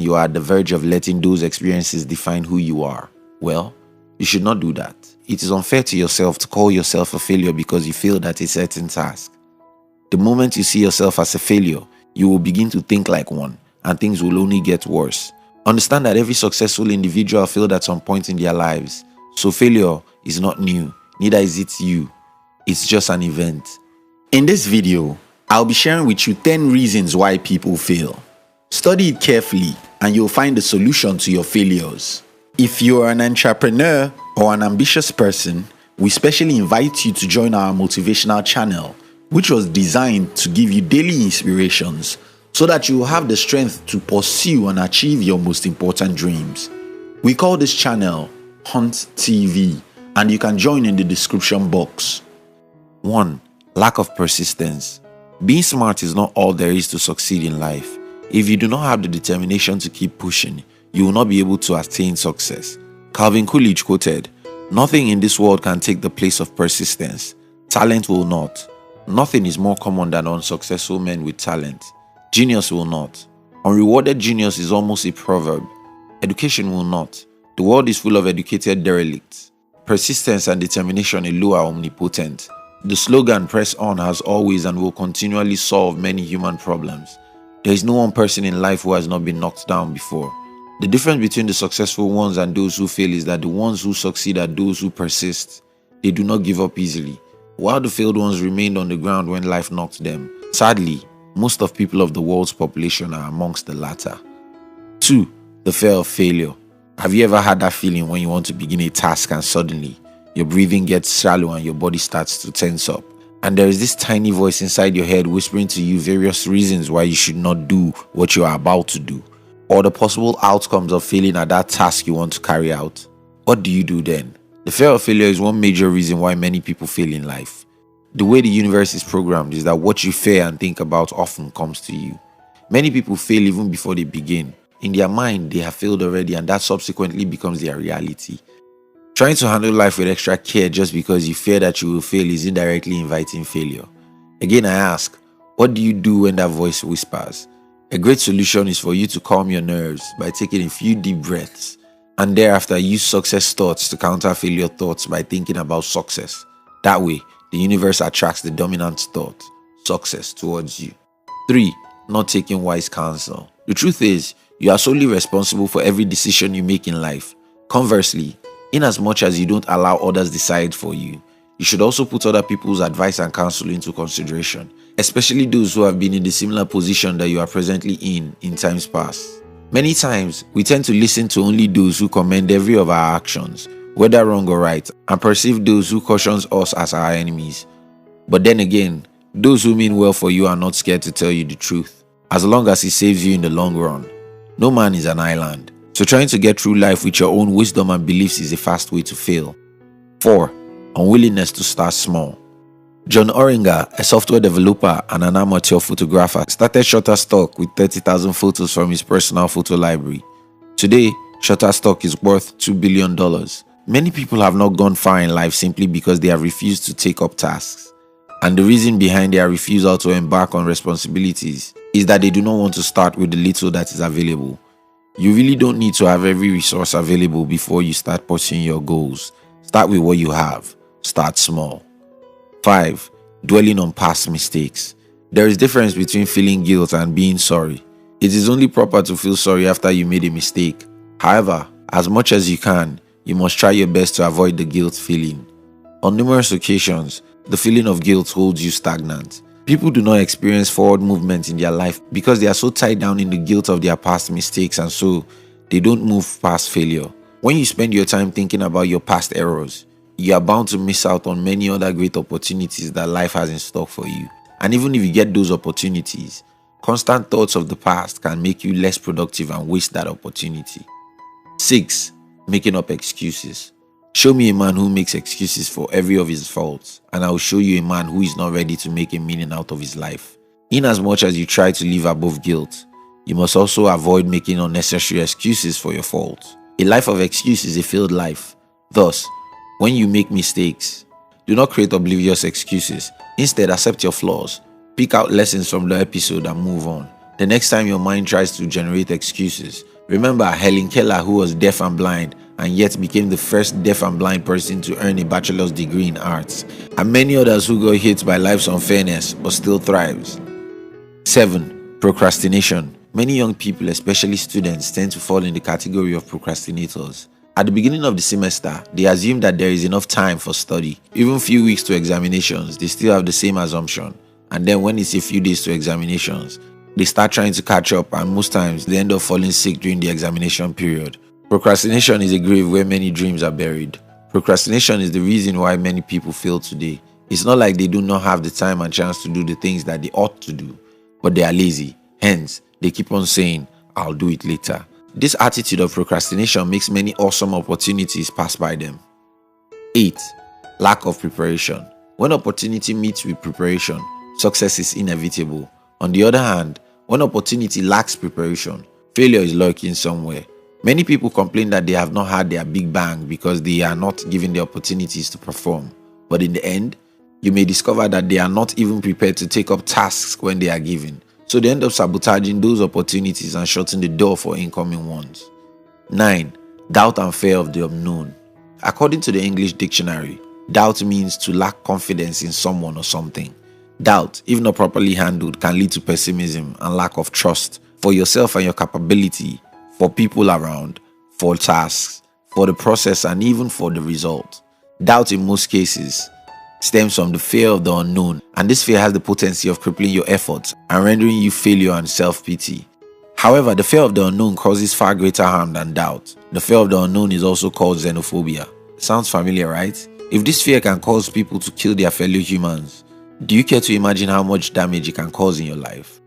you are at the verge of letting those experiences define who you are, well, you should not do that. It is unfair to yourself to call yourself a failure because you failed at a certain task. The moment you see yourself as a failure, you will begin to think like one, and things will only get worse. Understand that every successful individual failed at some point in their lives, so failure is not new, neither is it you. It's just an event. In this video, I'll be sharing with you 10 reasons why people fail. Study it carefully and you'll find the solution to your failures. If you're an entrepreneur or an ambitious person, we specially invite you to join our motivational channel, which was designed to give you daily inspirations so that you will have the strength to pursue and achieve your most important dreams. We call this channel Hunt TV, and you can join in the description box. 1. Lack of persistence. Being smart is not all there is to succeed in life. If you do not have the determination to keep pushing, you will not be able to attain success. Calvin Coolidge quoted, "Nothing in this world can take the place of persistence. Talent will not. Nothing is more common than unsuccessful men with talent. Genius will not. Unrewarded genius is almost a proverb. Education will not. The world is full of educated derelicts. Persistence and determination alone are omnipotent. The slogan 'Press on' has always and will continually solve many human problems. There is no one person in life who has not been knocked down before. The difference between the successful ones and those who fail is that the ones who succeed are those who persist. They do not give up easily, while the failed ones remained on the ground when life knocked them. Sadly, most of people of the world's population are amongst the latter. 2. The fear of failure. Have you ever had that feeling when you want to begin a task and suddenly your breathing gets shallow and your body starts to tense up? And there is this tiny voice inside your head whispering to you various reasons why you should not do what you are about to do, or the possible outcomes of failing at that task you want to carry out. What do you do then? The fear of failure is one major reason why many people fail in life. The way the universe is programmed is that what you fear and think about often comes to you. Many people fail even before they begin. In their mind, they have failed already, and that subsequently becomes their reality. Trying to handle life with extra care just because you fear that you will fail is indirectly inviting failure. Again, I ask, what do you do when that voice whispers? A great solution is for you to calm your nerves by taking a few deep breaths, and thereafter use success thoughts to counter failure thoughts by thinking about success. That way, the universe attracts the dominant thought, success, towards you. 3. Not taking wise counsel. The truth is, you are solely responsible for every decision you make in life. Conversely, in as much as you don't allow others decide for you, you should also put other people's advice and counsel into consideration, especially those who have been in the similar position that you are presently in times past. Many times, we tend to listen to only those who commend every of our actions, whether wrong or right, and perceive those who caution us as our enemies. But then again, those who mean well for you are not scared to tell you the truth, as long as it saves you in the long run. No man is an island, so trying to get through life with your own wisdom and beliefs is a fast way to fail. 4. Unwillingness to start small. John Oringer, a software developer and an amateur photographer, started Shutterstock with 30,000 photos from his personal photo library. Today, Shutterstock is worth $2 billion. Many people have not gone far in life simply because they have refused to take up tasks. And the reason behind their refusal to embark on responsibilities is that they do not want to start with the little that is available. You really don't need to have every resource available before you start pursuing your goals. Start with what you have. Start small. 5. Dwelling on past mistakes. There is a difference between feeling guilt and being sorry. It is only proper to feel sorry after you made a mistake. However, as much as you can, you must try your best to avoid the guilt feeling. On numerous occasions, the feeling of guilt holds you stagnant. People do not experience forward movement in their life because they are so tied down in the guilt of their past mistakes, and so they don't move past failure. When you spend your time thinking about your past errors, you are bound to miss out on many other great opportunities that life has in stock for you. And even if you get those opportunities, constant thoughts of the past can make you less productive and waste that opportunity. 6. Making up excuses. Show me a man who makes excuses for every of his faults, and I will show you a man who is not ready to make a meaning out of his life. In as much as you try to live above guilt, you must also avoid making unnecessary excuses for your faults. A life of excuse is a failed life. Thus, when you make mistakes, do not create oblivious excuses. Instead, accept your flaws. Pick out lessons from the episode and move on. The next time your mind tries to generate excuses, remember Helen Keller, who was deaf and blind and yet became the first deaf and blind person to earn a bachelor's degree in arts, and many others who got hit by life's unfairness but still thrives. 7. Procrastination. Many young people, especially students, tend to fall in the category of procrastinators. At the beginning of the semester, they assume that there is enough time for study. Even few weeks to examinations, they still have the same assumption. And then when it's a few days to examinations, they start trying to catch up, and most times they end up falling sick during the examination period. Procrastination is a grave where many dreams are buried. Procrastination is the reason why many people fail today. It's not like they do not have the time and chance to do the things that they ought to do, but they are lazy. Hence, they keep on saying, "I'll do it later." This attitude of procrastination makes many awesome opportunities pass by them. 8. Lack of preparation. When opportunity meets with preparation, success is inevitable. On the other hand, when opportunity lacks preparation, failure is lurking somewhere. Many people complain that they have not had their big bang because they are not given the opportunities to perform. But in the end, you may discover that they are not even prepared to take up tasks when they are given. So they end up sabotaging those opportunities and shutting the door for incoming ones. 9. Doubt and fear of the unknown. According to the English dictionary, doubt means to lack confidence in someone or something. Doubt, if not properly handled, can lead to pessimism and lack of trust for yourself and your capability, for people around, for tasks, for the process, and even for the result. Doubt in most cases stems from the fear of the unknown, and this fear has the potency of crippling your efforts and rendering you failure and self-pity. However, the fear of the unknown causes far greater harm than doubt. The fear of the unknown is also called xenophobia. Sounds familiar, right? If this fear can cause people to kill their fellow humans, do you care to imagine how much damage it can cause in your life?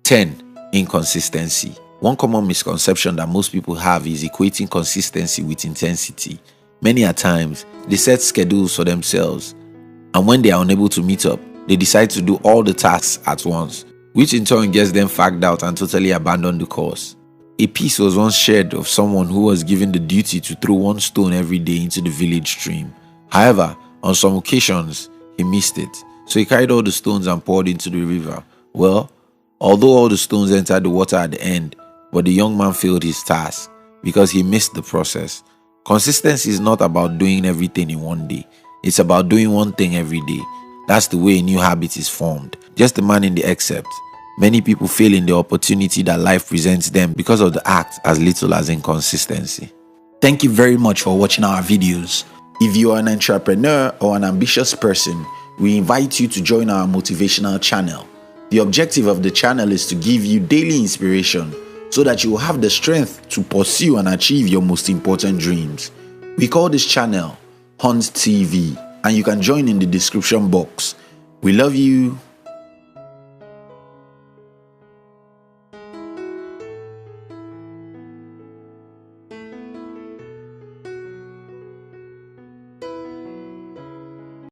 10. Inconsistency. One common misconception that most people have is equating consistency with intensity. Many a times, they set schedules for themselves, and when they are unable to meet up, they decide to do all the tasks at once, which in turn gets them fagged out and totally abandon the course. A piece was once shared of someone who was given the duty to throw one stone every day into the village stream. However, on some occasions, he missed it. So he carried all the stones and poured into the river. Well, although all the stones entered the water at the end, but the young man failed his task because he missed the process. Consistency is not about doing everything in one day. It's about doing one thing every day. That's the way a new habit is formed. Just the man in the excerpt. Many people fail in the opportunity that life presents them because of the act as little as inconsistency. Thank you very much for watching our videos. If you are an entrepreneur or an ambitious person, we invite you to join our motivational channel. The objective of the channel is to give you daily inspiration so that you will have the strength to pursue and achieve your most important dreams. We call this channel Hunt TV, and you can join in the description box. We love you.